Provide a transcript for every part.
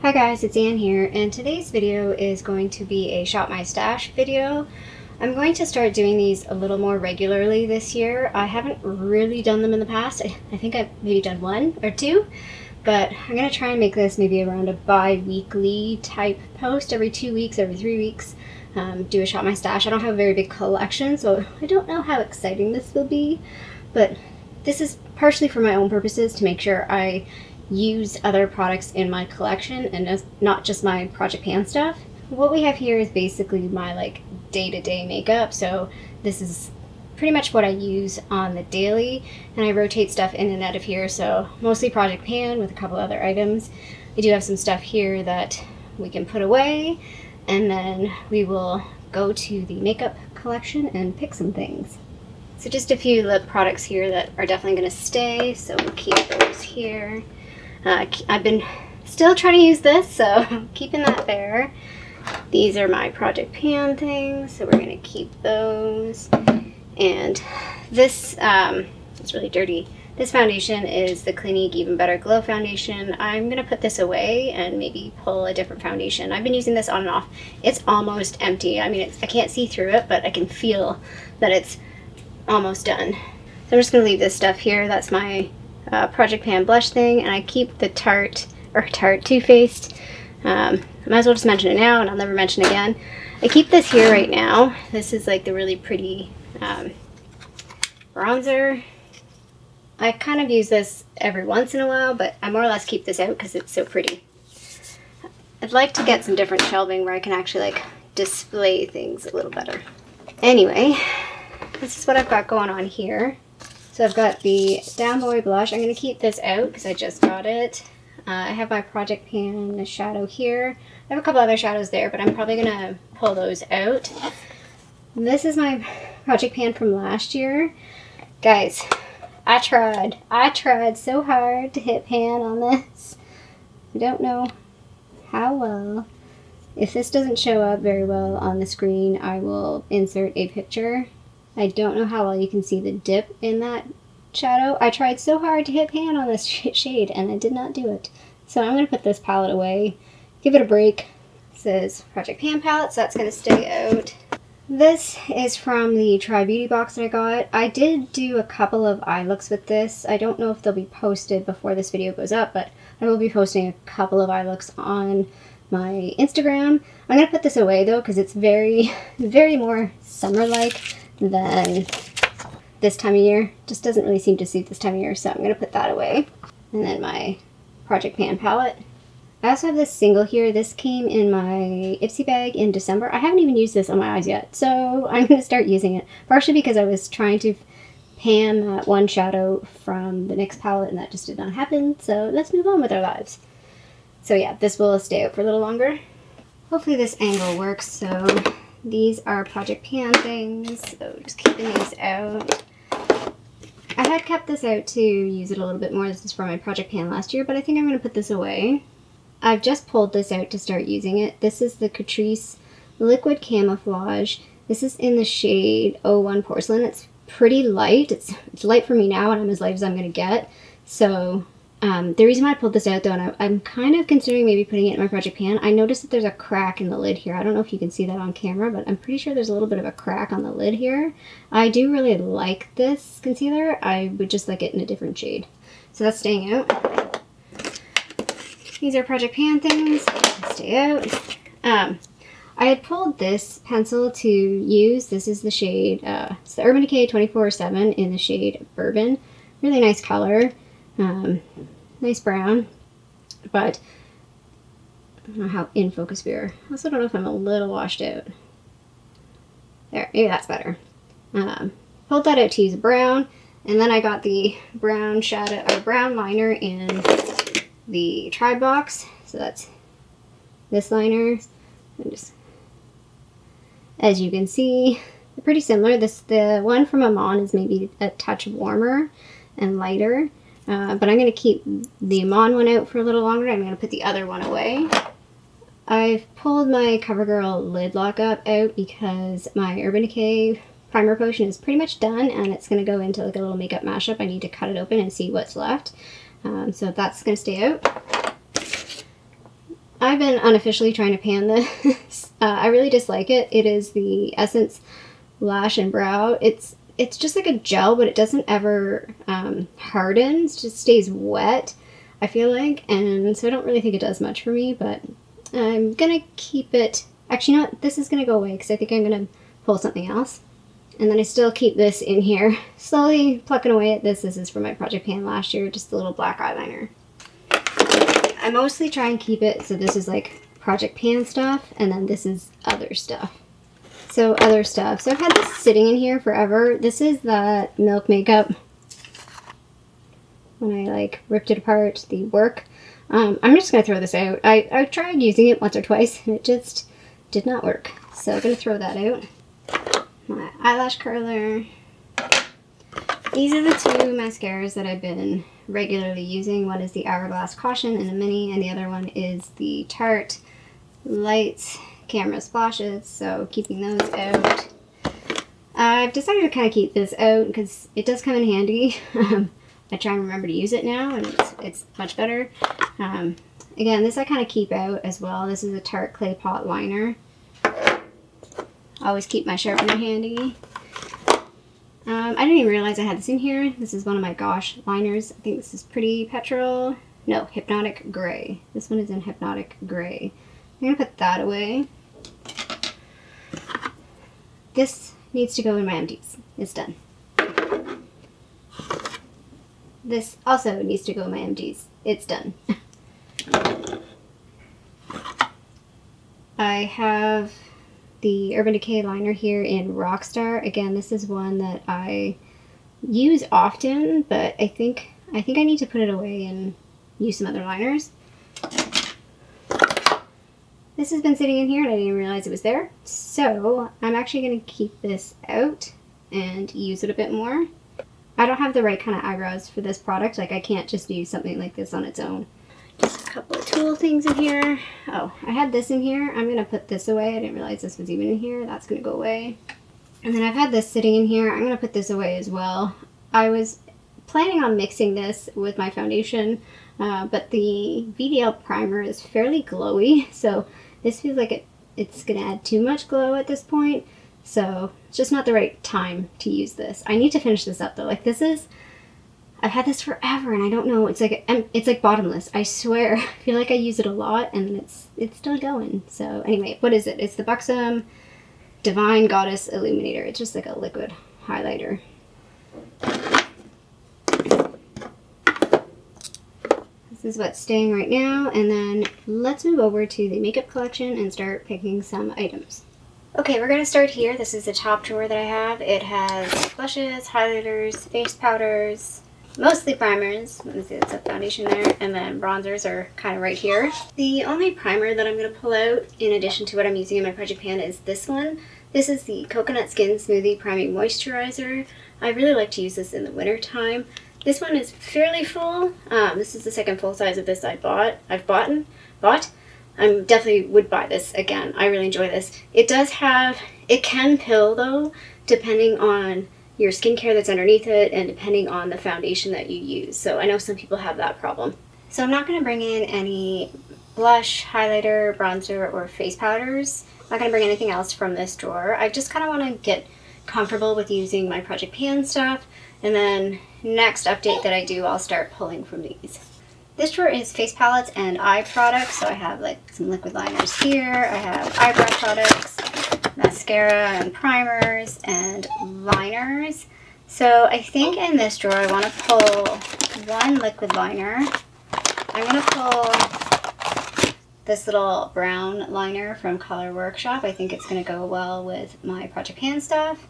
Hi guys, it's Anne here, and today's video is going to be a Shop My Stash video. I'm going to start doing these a little more regularly this year. I haven't really done them in the past. I think I've maybe done one or two, but I'm going to try and make this maybe around a bi-weekly type post, every 2 weeks, every 3 weeks. Do a Shop My Stash. I don't have a very big collection, so I don't know how exciting this will be, but this is partially for my own purposes to make sure I use other products in my collection and not just my Project Pan stuff. What we have here is basically my like day-to-day makeup, so this is pretty much what I use on the daily, and I rotate stuff in and out of here, so mostly Project Pan with a couple other items. I do have some stuff here that we can put away, and then we will go to the makeup collection and pick some things. So just a few lip products here that are definitely going to stay, so we'll keep those here. I've been still trying to use this, so keeping that there. These are my Project Pan things, so we're going to keep those. And this, it's really dirty. This foundation is the Clinique Even Better Glow Foundation. I'm going to put this away and maybe pull a different foundation. I've been using this on and off. It's almost empty. I mean, I can't see through it, but I can feel that it's almost done. So I'm just going to leave this stuff here. That's my Project Pan blush thing, and I keep the Tarte Too Faced. I might as well just mention it now, and I'll never mention it again. I keep this here right now. This is like the really pretty bronzer. I kind of use this every once in a while, but I more or less keep this out because it's so pretty. I'd like to get some different shelving where I can actually like display things a little better. Anyway, this is what I've got going on here. So I've got the Down Boy blush. I'm going to keep this out because I just got it. I have my Project Pan shadow here. I have a couple other shadows there, but I'm probably going to pull those out. This is my Project Pan from last year. Guys, I tried so hard to hit pan on this. I don't know how well. If this doesn't show up very well on the screen, I will insert a picture. I don't know how well you can see the dip in that shadow. I tried so hard to hit pan on this shade and I did not do it. So I'm going to put this palette away, give it a break. It says Project Pan palette, so that's going to stay out. This is from the Try Beauty box that I got. I did do a couple of eye looks with this. I don't know if they'll be posted before this video goes up, but I will be posting a couple of eye looks on my Instagram. I'm going to put this away though because it's very, very more summer-like than this time of year. Just doesn't really seem to suit this time of year, so I'm going to put that away. And then my Project Pan palette. I also have this single here. This came in my Ipsy bag in December. I haven't even used this on my eyes yet, so I'm going to start using it. Partially because I was trying to pan that one shadow from the NYX palette, and that just did not happen, so let's move on with our lives. So yeah, this will stay out for a little longer. Hopefully this angle works, so these are Project Pan things, so just keeping these out. I had kept this out to use it a little bit more. This is from my Project Pan last year, but I think I'm going to put this away. I've just pulled this out to start using it. This is the Catrice Liquid Camouflage. This is in the shade 01 Porcelain. It's pretty light. It's light for me now, and I'm as light as I'm going to get. So the reason why I pulled this out though, and I'm kind of considering maybe putting it in my Project Pan, I noticed that there's a crack in the lid here. I don't know if you can see that on camera, but I'm pretty sure there's a little bit of a crack on the lid here. I do really like this concealer. I would just like it in a different shade. So that's staying out. These are Project Pan things. Stay out. I had pulled this pencil to use. This is the shade, it's the Urban Decay 24/7 in the shade Bourbon. Really nice color. Nice brown, but I don't know how in focus we are. I also don't know if I'm a little washed out. There, maybe that's better. Pulled that out to use a brown, and then I got the brown shadow or brown liner in the Try box. So that's this liner. And just, as you can see, they're pretty similar. The one from Amon is maybe a touch warmer and lighter. But I'm going to keep the Amon one out for a little longer. I'm going to put the other one away. I've pulled my CoverGirl lid lock up out because my Urban Decay primer potion is pretty much done, and it's going to go into like a little makeup mashup. I need to cut it open and see what's left. So that's going to stay out. I've been unofficially trying to pan this. I really dislike it. It is the Essence Lash and Brow. It's just like a gel, but it doesn't ever harden. It just stays wet, I feel like. And so I don't really think it does much for me, but I'm going to keep it. Actually, you know what? This is going to go away because I think I'm going to pull something else. And then I still keep this in here, slowly plucking away at this. This is from my project pan last year, just a little black eyeliner. I mostly try and keep it so this is like project pan stuff, and then this is other stuff. So other stuff. So I've had this sitting in here forever. This is that Milk Makeup. When I like ripped it apart, the work. I'm just going to throw this out. I tried using it once or twice, and it just did not work. So I'm going to throw that out. My eyelash curler. These are the two mascaras that I've been regularly using. One is the Hourglass Caution in a mini, and the other one is the Tarte Lights Camera Splashes, so keeping those out. I've decided to kind of keep this out because it does come in handy. I try and remember to use it now, and it's much better. Again, this I kind of keep out as well. This is a Tarte Clay Pot Liner. Always keep my sharpener handy. I didn't even realize I had this in here. This is one of my Gosh liners. I think this is Pretty Petrol. No, Hypnotic Gray. This one is in Hypnotic Gray. I'm going to put that away. This needs to go in my empties. It's done. This also needs to go in my empties. It's done. I have the Urban Decay liner here in Rockstar. Again, this is one that I use often, but I think I need to put it away and use some other liners. This has been sitting in here and I didn't realize it was there. So I'm actually going to keep this out and use it a bit more. I don't have the right kind of eyebrows for this product. Like I can't just use something like this on its own. Just a couple of tool things in here. Oh, I had this in here. I'm going to put this away. I didn't realize this was even in here. That's going to go away. And then I've had this sitting in here. I'm going to put this away as well. I was planning on mixing this with my foundation, but the VDL primer is fairly glowy. So this feels like it's going to add too much glow at this point. So it's just not the right time to use this. I need to finish this up though. Like this is... I've had this forever and I don't know, it's like bottomless. I swear. I feel like I use it a lot and it's still going. So anyway, what is it? It's the Buxom Divine Goddess Illuminator. It's just like a liquid highlighter. This is what's staying right now, and then let's move over to the makeup collection and start picking some items. Okay, we're going to start here. This is the top drawer that I have. It has blushes, highlighters, face powders, mostly primers. Let me see, it's a foundation there. And then bronzers are kind of right here. The only primer that I'm going to pull out, in addition to what I'm using in my project pan, is this one. This is the Coconut Skin Smoothie Priming Moisturizer. I really like to use this in the winter time. This one is fairly full. This is the second full size of this I've bought. I definitely would buy this again. I really enjoy this. It can pill though, depending on your skincare that's underneath it and depending on the foundation that you use. So I know some people have that problem. So I'm not going to bring in any blush, highlighter, bronzer, or face powders. I'm not going to bring anything else from this drawer. I just kind of want to get comfortable with using my project pan stuff. And then next update that I do, I'll start pulling from these. This drawer is face palettes and eye products. So I have like some liquid liners here. I have eyebrow products, mascara and primers and liners. So I think in this drawer I want to pull one liquid liner. I'm going to pull this little brown liner from Color Workshop. I think it's going to go well with my project pan stuff.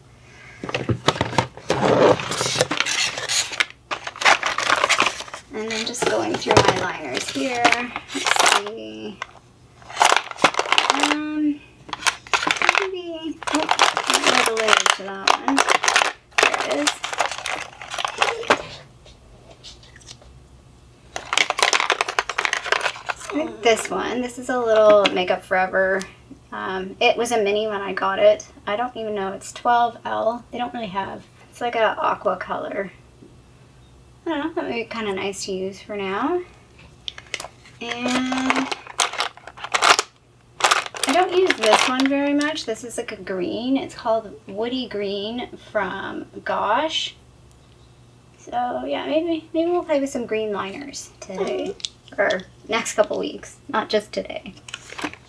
And then just going through my liners here. Let's see. Maybe. Oh, there's a layer to that one. There it is. I think this one. This is a little Makeup Forever. It was a mini when I got it. I don't even know. It's 12L. They don't really have. It's like an aqua color. I don't know, that would be kind of nice to use for now. And use this one very much. This is like a green. It's called Woody Green from Gosh. So yeah, maybe we'll play with some green liners today. Or next couple weeks, not just today.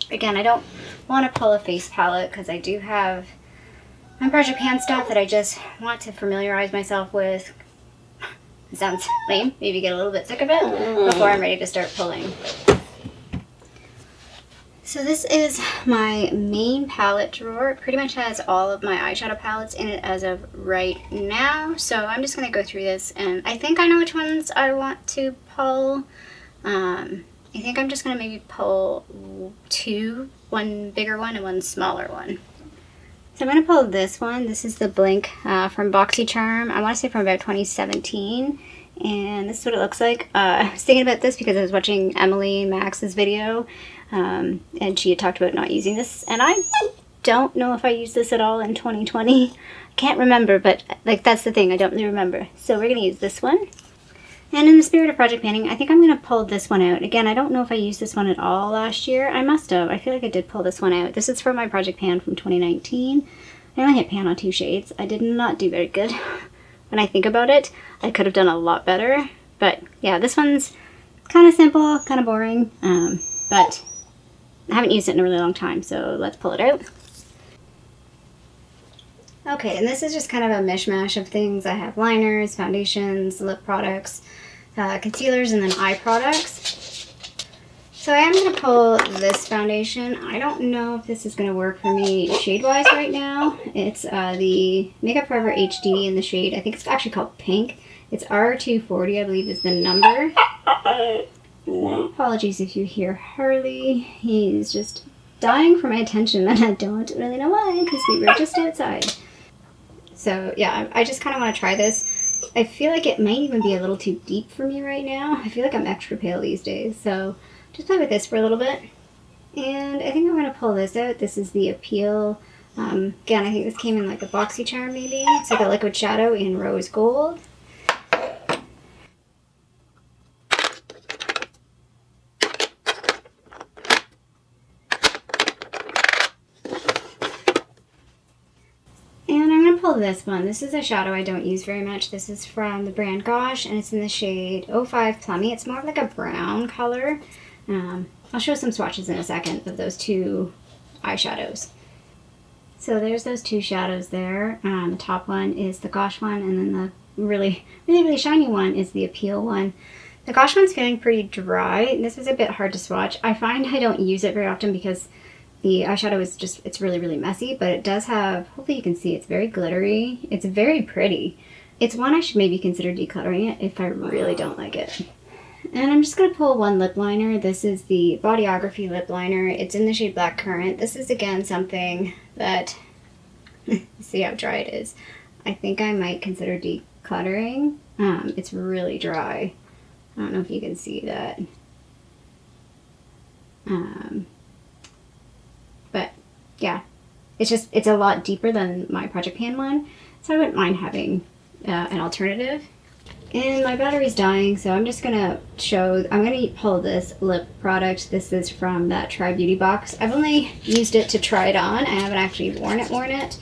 Again, I don't want to pull a face palette because I do have my project pan stuff that I just want to familiarize myself with. It sounds lame, maybe get a little bit sick of it before I'm ready to start pulling. So this is my main palette drawer. It pretty much has all of my eyeshadow palettes in it as of right now. So I'm just going to go through this, and I think I know which ones I want to pull. I think I'm just going to maybe pull two, one bigger one and one smaller one. So I'm going to pull this one. This is the Blink from BoxyCharm. I want to say from about 2017. And this is what it looks like. I was thinking about this because I was watching Emily and Max's video. And she had talked about not using this. And I don't know if I used this at all in 2020. I can't remember, but like that's the thing. I don't really remember. So we're going to use this one. And in the spirit of project panning, I think I'm going to pull this one out. Again, I don't know if I used this one at all last year. I must have. I feel like I did pull this one out. This is from my project pan from 2019. I only hit pan on 2 shades. I did not do very good. When I think about it, I could have done a lot better. But yeah, this one's kind of simple, kind of boring. But I haven't used it in a really long time, so let's pull it out. Okay, and this is just kind of a mishmash of things. I have liners, foundations, lip products, concealers, and then eye products. So I am going to pull this foundation. I don't know if this is going to work for me shade-wise right now. It's the Makeup Forever HD in the shade, I think it's actually called Pink. It's R240, I believe is the number. Apologies if you hear Harley. He's just dying for my attention, and I don't really know why, because we were just outside. So yeah, I just kind of want to try this. I feel like it might even be a little too deep for me right now. I feel like I'm extra pale these days, so just play with this for a little bit. And I think I'm going to pull this out. This is the Appeal. Again, I think this came in like a BoxyCharm maybe. It's like a liquid shadow in rose gold. This one. This is a shadow I don't use very much. This is from the brand Gosh, and it's in the shade 05 Plummy. It's more of like a brown color. I'll show some swatches in a second of those two eyeshadows. So there's those two shadows there. The top one is the Gosh one, and then the really shiny one is the Appeal one. The Gosh one's feeling pretty dry. This is a bit hard to swatch. I find I don't use it very often because the eyeshadow is just, it's really messy, but it does have, hopefully you can see, it's very glittery. It's very pretty. It's one I should maybe consider decluttering it if I really don't like it. And I'm just going to pull one lip liner. This is the Bodyography lip liner. It's in the shade Black Currant. This is again something that, see how dry it is. I think I might consider decluttering. It's really dry. I don't know if you can see that. But yeah, it's a lot deeper than my project pan one, so I wouldn't mind having an alternative. And my battery's dying, so I'm just gonna pull this lip product. This is from that Try Beauty box. I've only used it to try it on. I haven't actually worn it.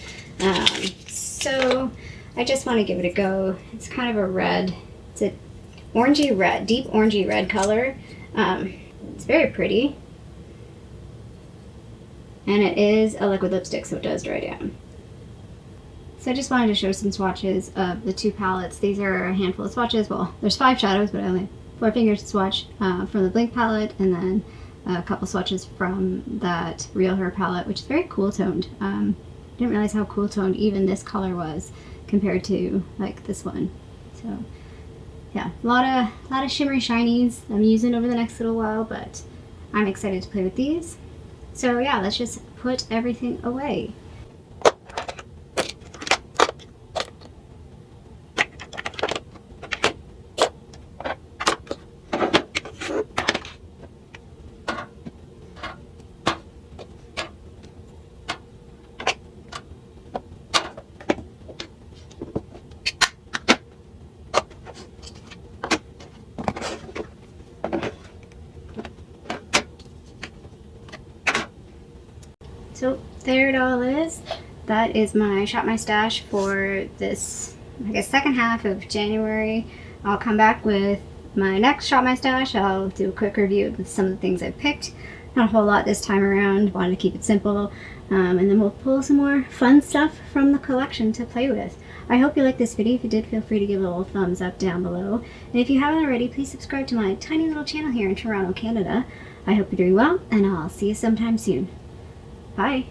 So I just want to give it a go. It's kind of a red. It's a orangey red, deep orangey red color. It's very pretty. And it is a liquid lipstick, so it does dry down. So I just wanted to show some swatches of the two palettes. These are a handful of swatches. Well, there's 5 shadows, but I only have 4 fingers to swatch from the Blink palette, and then a couple swatches from that Real Her palette, which is very cool toned. Didn't realize how cool toned even this color was compared to like this one. So yeah, a lot of shimmery shinies I'm using over the next little while, but I'm excited to play with these. So yeah, let's just put everything away. So there it all is. That is my Shop My Stash for this, I guess, second half of January. I'll come back with my next Shop My Stash. I'll do a quick review of some of the things I picked. Not a whole lot this time around. Wanted to keep it simple. And then we'll pull some more fun stuff from the collection to play with. I hope you liked this video. If you did, feel free to give it a little thumbs up down below. And if you haven't already, please subscribe to my tiny little channel here in Toronto, Canada. I hope you're doing well, and I'll see you sometime soon. Bye!